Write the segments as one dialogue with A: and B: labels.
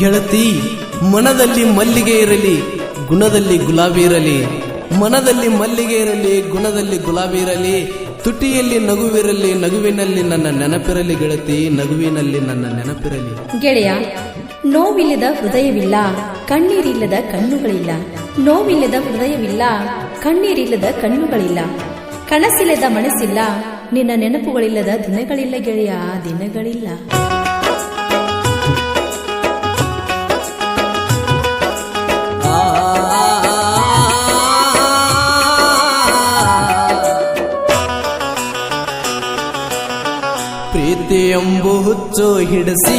A: ಗೆಳತಿ ಮನದಲ್ಲಿ ಮಲ್ಲಿಗೆ ಇರಲಿ ಗುಣದಲ್ಲಿ ಗುಲಾಬಿ ಇರಲಿ, ಮನದಲ್ಲಿ ಮಲ್ಲಿಗೆ ಇರಲಿ ಗುಣದಲ್ಲಿ ಗುಲಾಬಿ ಇರಲಿ, ತುಟಿಯಲ್ಲಿ ನಗುವಿರಲಿ ನಗುವಿನಲ್ಲಿ ನನ್ನ ನೆನಪಿರಲಿ ಗೆಳತಿ, ನಗುವಿನಲ್ಲಿ ನನ್ನ ನೆನಪಿರಲಿ.
B: ಗೆಳೆಯ, ನೋವಿಲ್ಲದ ಹೃದಯವಿಲ್ಲ, ಕಣ್ಣೀರಿಲ್ಲದ ಕಣ್ಣುಗಳಿಲ್ಲ. ನೋವಿಲ್ಲದ ಹೃದಯವಿಲ್ಲ, ಕಣ್ಣೀರಿಲ್ಲದ ಕಣ್ಣುಗಳಿಲ್ಲ. ಕನಸಿಲ್ಲದ ಮನಸ್ಸಿಲ್ಲ, ನಿನ್ನ ನೆನಪುಗಳಿಲ್ಲದ ದಿನಗಳಿಲ್ಲ ಗೆಳೆಯ, ದಿನಗಳಿಲ್ಲ.
A: ಪ್ರೀತಿ ಎಂಬು ಹುಚ್ಚು ಹಿಡಿಸಿ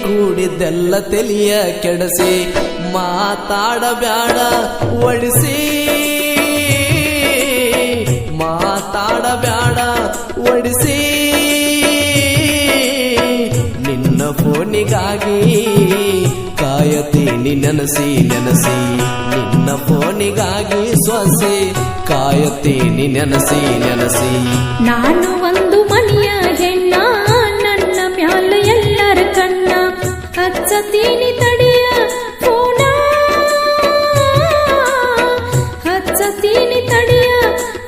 A: ಕೂಡಿದ್ದೆಲ್ಲ ತೆಲಿಯ ಕೆಡಸಿ, ಮಾತಾಡಬ್ಯಾಡ ಒಡಿಸಿ, ಮಾತಾಡಬ್ಯಾಡ ಒಡಿಸಿ, ನಿನ್ನ ಫೋನಿಗಾಗಿ ಕಾಯತೀನಿ ನೆನಸಿ ನೆನಸಿ, ನಿನ್ನ ಫೋನಿಗಾಗಿ ಸೊಸೆ ಕಾಯತೀನಿ ನೆನಸಿ ನೆನಸಿ.
B: ನಾನು ಒಂದು ಮನೆಯ ಹೆಣ್ಣ, ನನ್ನ ಮ್ಯಾಲ ಎಲ್ಲರ ಕಣ್ಣ, ಹಚ್ಚತೀನಿ ತಡಿಯ ಫೋನ, ಹಚ್ಚತೀನಿ ತಡಿಯ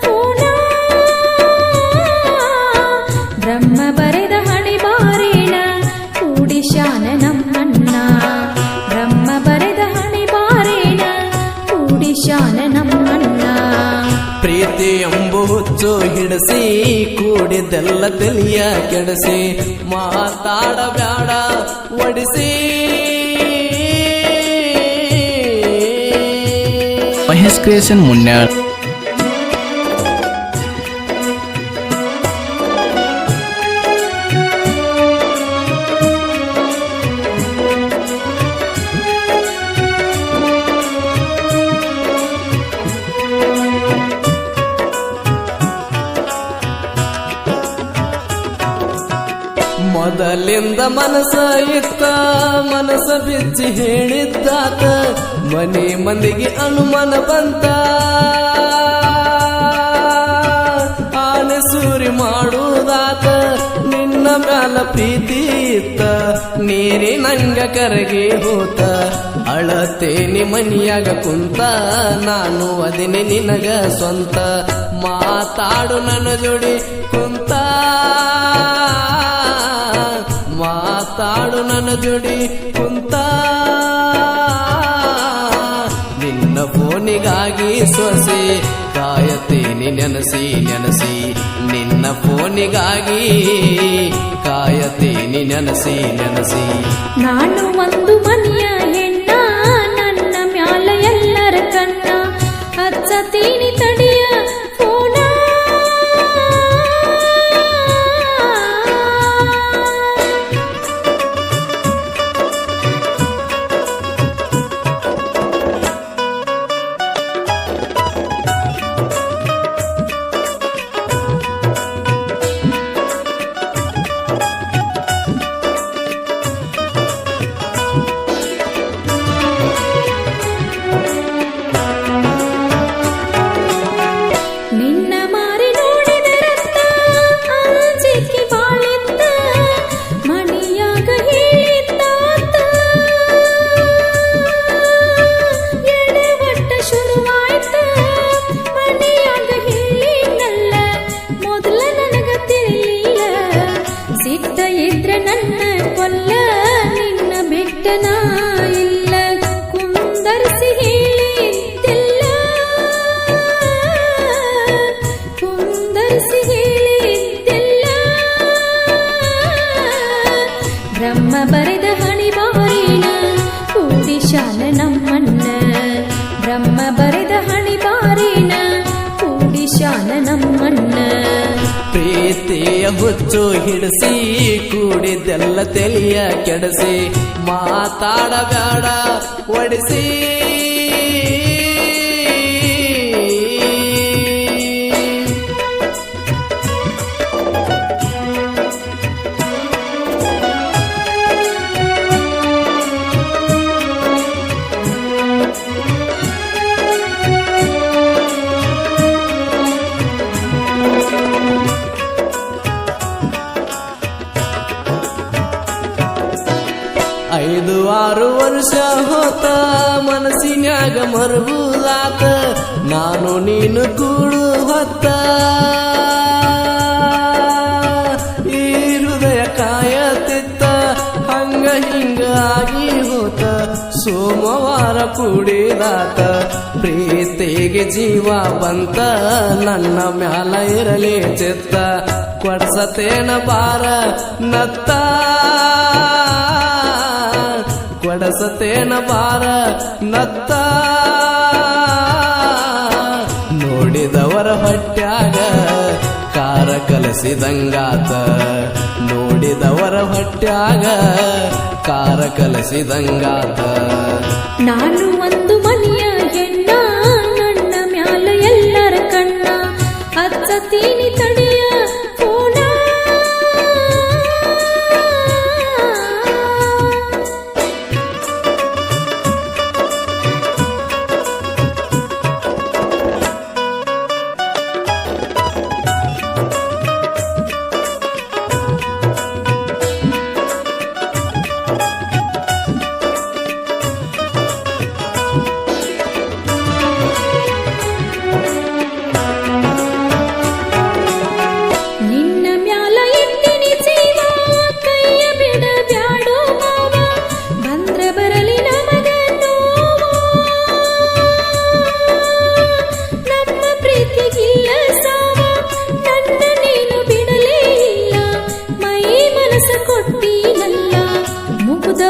B: ಫೋನ. ಬ್ರಹ್ಮ ಬರೆದ ಹಣೆ ಬಾರೇಣ ಕೂಡಿಶಾನ ನಮ್ಮಣ್ಣ, ಬ್ರಹ್ಮ ಬರೆದ ಹಣೆ ಬಾರೇಣ ಕೂಡಿಶಾನ ನಮ್ಮಣ್ಣ.
A: ಪ್ರೀತಿ ಎಂಬು ಹುಚ್ಚು ಹಿಡಿಸಿ ಕೂಡಿದ್ದೆಲ್ಲ ತೆಲಿಯ ಕೆಡಸಿ, ಮಾತಾಡಬ್ಯಾಡ ಒಡಿಸಿ.
C: ಮಹೇಶ್ ಕ್ರಿಯೇಷನ್ ಮುನ್ಯಾಳ್.
A: ಮೊದಲಿಂದ ಮನಸ ಇತ್ತ ಮನಸ ಬಿಚ್ಚಿ ಹೇಳಿದ್ದಾತ, ಮನೆ ಮಂದಿಗೆ ಅನುಮಾನ ಬಂತ, ಆನೆ ಸೂರಿ ಮಾಡುವುದಾತ. ನಿನ್ನ ಮ್ಯಾಲ ಪ್ರೀತಿ ಇತ್ತ ನೀರಿ ನಂಗ ಕರಗಿ ಹೋತ, ಅಳತೇನಿ ಮನಿಯಾಗ ಕುಂತ ನಾನು ಅದಿನಿ ನಿನಗ ಸ್ವಂತ. ಮಾತಾಡು ನನ್ನ ಜೋಡಿ ಕುಂತ, ಮಾತಾಡು ನನ್ನ ಜೋಡಿ ಕುಂತ, ನಿನ್ನ ಫೋನಿಗಾಗಿ ಸೊಸೆ ಕಾಯತೀನಿ ನೆನಸಿ ನೆನಸಿ, ನಿನ್ನ ಫೋನಿಗಾಗಿ ಕಾಯತೀನಿ ನೆನಸಿ ನೆನಸಿ.
B: ನಾನು ಒಂದು ಮನೆಯ ಹೆಣ್ಣ, ನನ್ನ ಮ್ಯಾಲ ಎಲ್ಲರ ಕಣ್ಣ, ಹಚ್ಚತೀನಿ ತಡಿಯ ಫೋನ. ನಿನ್ನ ಮಾರಿ ನೋಡಿದ ರಕ್ತ ಆಜಿಕ್ಕಿ ಬಾಳಿತ್ತ, ಮಣಿಯಾಗ ಹೇಳಿದ್ದಾತ, ಎಡವಟ್ಟ ಶುರುವಾಯ್ತ, ಮಣಿಯಾಗ ಹೇಳಿನಲ್ಲ, ಮೊದಲ ನನಗ ತಿಳಿಲಿಲ್ಲ, ಸಿಟ್ಟ ಇದ್ರೆ ನನ್ನ ಕೊಲ್ಲ, ನಿನ್ನ ಬಿಟ್ಟನ ಇಲ್ಲ, ಕುಂದರ್ಸಿ ಹೇಳಿದ್ದಿಲ್ಲ, ಕುಂದರ್ಸಿ ಹೇಳಿದ್ದಿಲ್ಲ. ಬ್ರಹ್ಮ ಬರೆದ ಹಣಿ ಬಾರೇಣ ಕೂಡಿಶಾನ ನಮ್ಮಣ್ಣ, ಬ್ರಹ್ಮ ಬರೆದ ಹಣಿ ಬಾರೇಣ ಕೂಡಿಶಾನ ನಮ್ಮಣ್ಣ.
A: ಪ್ರೀತಿಯ ಹುಚ್ಚು ಹಿಡಿಸಿ ಕೂಡಿದ್ದೆಲ್ಲ ತೆಲಿಯ ಕೆಡಸಿ, ಮಾತಾಡಬೇಡ ಒಡಿಸಿ. 5-6 ವರ್ಷ ಹೋತ ಮನಸ್ಸಿನ್ಯಾಗ ಮರುಗುಲಾತ ನಾನು ನೀನು ಕೂಡು ಹೊತ್ತ ಈ ಹೃದಯ ಕಾಯತಿತ್ತ ಹಂಗ ಹಿಂಗ ಆಗಿ ಹೋತ ಸೋಮವಾರ ಕೂಡಿದಾತ ಪ್ರೀತಿಗೆ ಜೀವ ಬಂತ ನನ್ನ ಮ್ಯಾಲ ಇರಲಿ ಚಿತ್ತ ಕೊಡ್ಸತೇನ ಬಾರ ನತ್ತ ಕೊಡಸತೇನ ಬಾರ ನತ್ತ ನೋಡಿದವರ ಹೊಟ್ಯಾಗ ಕಾರ ಕಲಸಿದಂಗಾತ ನೋಡಿದವರ ಹೊಟ್ಯಾಗ ಕಾರ ಕಲಸಿದಂಗಾತ
B: ನಾನು ಒಂದು ಮನೆಯ ಹೆಣ್ಣ ನನ್ನ ಮ್ಯಾಲ ಎಲ್ಲರ ಕಣ್ಣ ಹಚ್ಚತೀನಿ ತಡೆಯ ಫೋನ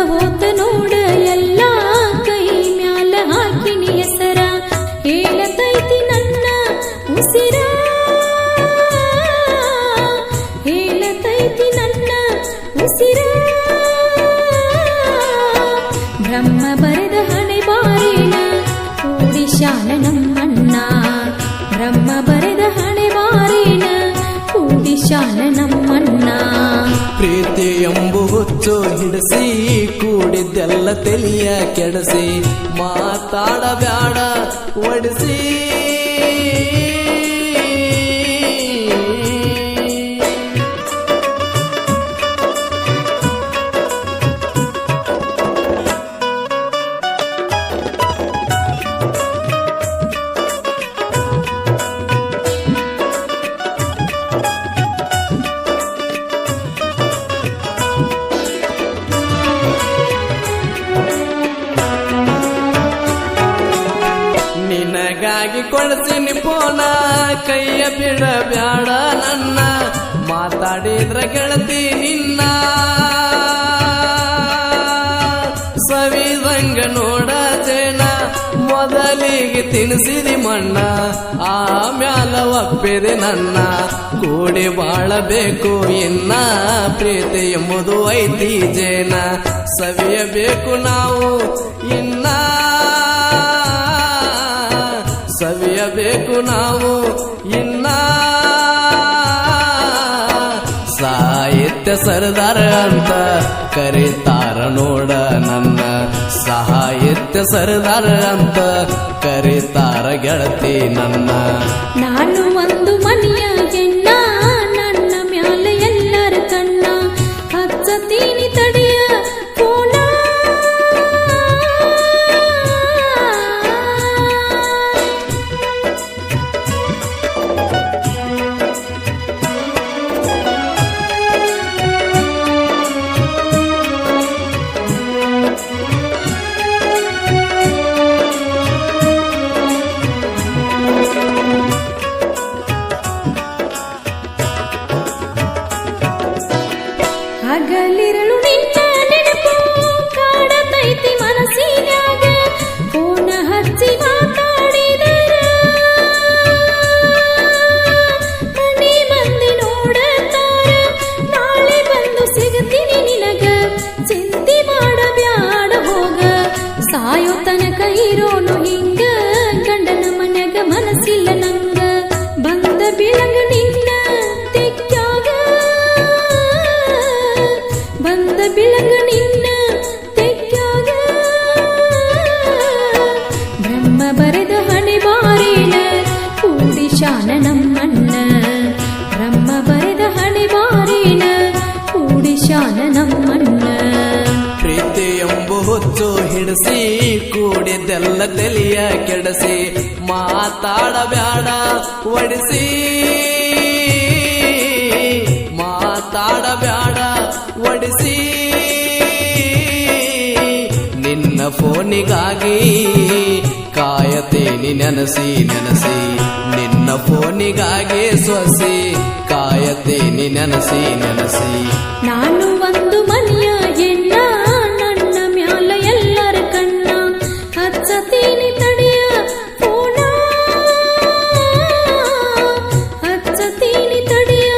B: ಹೋತ ನೋಡ ಎಲ್ಲ ಕೈ ಮ್ಯಾಲ ಹಾಕಿನಿ ಹೆಸರ ಹೇಳತೈತಿ ನನ್ನ ಉಸಿರ ಹೇಳತೈತಿ ನನ್ನ ಉಸಿರ ಬ್ರಹ್ಮ ಬರೆದ ಹಣೆ ಬಾರಿನ ಕೂಡಿಶಾನ ನಮ್ಮಣ್ಣ ಬ್ರಹ್ಮ ಬರೆದ ಹಣೆ ಬಾರಿನ ಕೂಡಿಶಾನ ನಮ್ಮಣ್ಣ
A: ಪ್ರೀತಿ ಎಂಬು ಹುಚ್ಚು ಹಿಡಿಸಿ ಕೂಡಿದ್ದೆಲ್ಲ ತೆಲಿಯ ಕೆಡಸಿ ಮಾತಾಡಬ್ಯಾಡ ಒಡಿಸಿ ನಿನಗಾಗಿ ಕೊಡ್ತೀನಿ ಪೋನ ಕೈಯ ಬಿಡಬ್ಯಾಡ ನನ್ನ ಮಾತಾಡಿದ್ರ ಗೆಳತಿ ನಿನ್ನ ಸವಿದಂಗ ನೋಡ ಜೇನ ಮೊದಲಿಗೆ ತಿನ್ಸಿದಿ ಮಣ್ಣ ಆಮ್ಯಾಲ ಒಪ್ಪಿದೆ ನನ್ನ ಕೂಡಿ ಬಾಳಬೇಕು ಇನ್ನ ಪ್ರೀತಿ ಎಂಬುದು ಐತಿ ಜೇನ ಸವಿಯಬೇಕು ನಾವು ಇನ್ನ ಸವಿಯಬೇಕು ನಾವು ಇನ್ನ ಸಾಹಿತ್ಯ ಸರ್ದಾರ ಅಂತ ಕರೀತಾರ ನೋಡ ನನ್ನ ಸಾಹಿತ್ಯ ಸರ್ದಾರ ಅಂತ ಕರೀತಾರ ಗೆಳತಿ ನನ್ನ
B: ನಾನು ಒಂದು ಮನೆಯ ಹೆಣ್ಣ ನನ್ನ ಮ್ಯಾಲ ಎಲ್ಲರ ಕಣ್ಣ ಹಚ್ಚತೀನಿ ತಡೆಯ ಫೋನ ಹಗಲಿರಳು ನಿನ್ನ ನೆನಪು ಕಾಡತೈತಿ ಮನಸ್ಸಿನ್ಯಾಗ ಫೋನ ಹಚ್ಚಿ ಮಾತಾಡಿದರ ಮನೆ ಮಂದಿ ನೋಡತಾರ ನಾಳೆ ಬಂದು ಸಿಗತೀನಿ ನಿನಗ ಚಿಂತೆ ಮಾಡಬ್ಯಾಡ ಹೋಗ ಸಾಯೋ ತನಕ ಇರೋನು ಹಿಂಗ ಗಂಡನ ಮನ್ಯಾಗ ಮನಸ್ಸಿಲ್ಲ ನಂಗ ಬಂದ ಬೆಳಗ ನಿನ್ನ ತೆಕ್ಕಾಗ ಬಂದ ಬೆಳಗ ನಿನ್ನ ತೆಕ್ಕಾಗ ಬ್ರಹ್ಮ ಬರೆದ ಹಣೆ ಬಾರಿನ ಕೂಡಿಶಾನ ನಮ್ಮಣ್ಣ ಬ್ರಹ್ಮ ಬರೆದ ಹಣೆ ಬಾರಿನ ಕೂಡಿಶಾನ ನಮ್ಮಣ್ಣ
A: ಪ್ರೀತಿ ಎಂಬ ಹುಚ್ಚು ಹಿಡಿಸಿ ಕೂಡಿದ್ದೆಲ್ಲ ತಲೆಯ ಕೆಡಸಿ ಮಾತಾಡಬ್ಯಾಡ ಒಡಿಸಿ ಮಾತಾಡಬ್ಯಾಡ ಒಡಿಸಿ ನಿನ್ನ ಫೋನಿಗಾಗಿ ಕಾಯತೇನಿ ನೆನಸಿ ನೆನಸಿ ನಿನ್ನ ಫೋನಿಗಾಗಿ ಸೊಸಿ ಕಾಯತೇನಿ ನೆನಸಿ ನೆನಸಿ
B: ನಾನು ಒಂದು ಮನೆಯ ಹೆಣ್ಣ ನನ್ನ ಮ್ಯಾಲ ಎಲ್ಲರ ಕಣ್ಣ ಹಚ್ಚತೀನಿ ತಡೆಯ ಫೋನ ಹಚ್ಚತೀನಿ ತಡೆಯ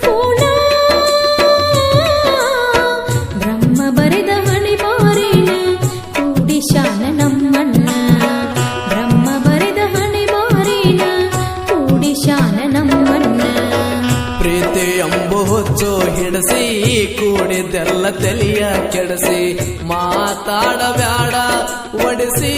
B: ಫೋನ ಬ್ರಹ್ಮ ಬರೆದ ಹಣೆ ಬಾರೇನ ಕೂಡಿ ಶಾನ ನಮ್ಮಣ್ಣ ಬ್ರಹ್ಮ ಬರೆದ ಹಣೆ ಬಾರೇನ ಕೂಡಿ ಶಾನ ನಮ್ಮಣ್ಣ
A: ಪ್ರೀತಿ ಎಂಬ ಹುಚ್ಚು ಹಿಡಿಸಿ ಕೂಡಿದ್ದೆಲ್ಲ ತಲೆಯ ಕೆಡಸಿ ಮಾತಾಡಬ್ಯಾಡ ಒಡಿಸಿ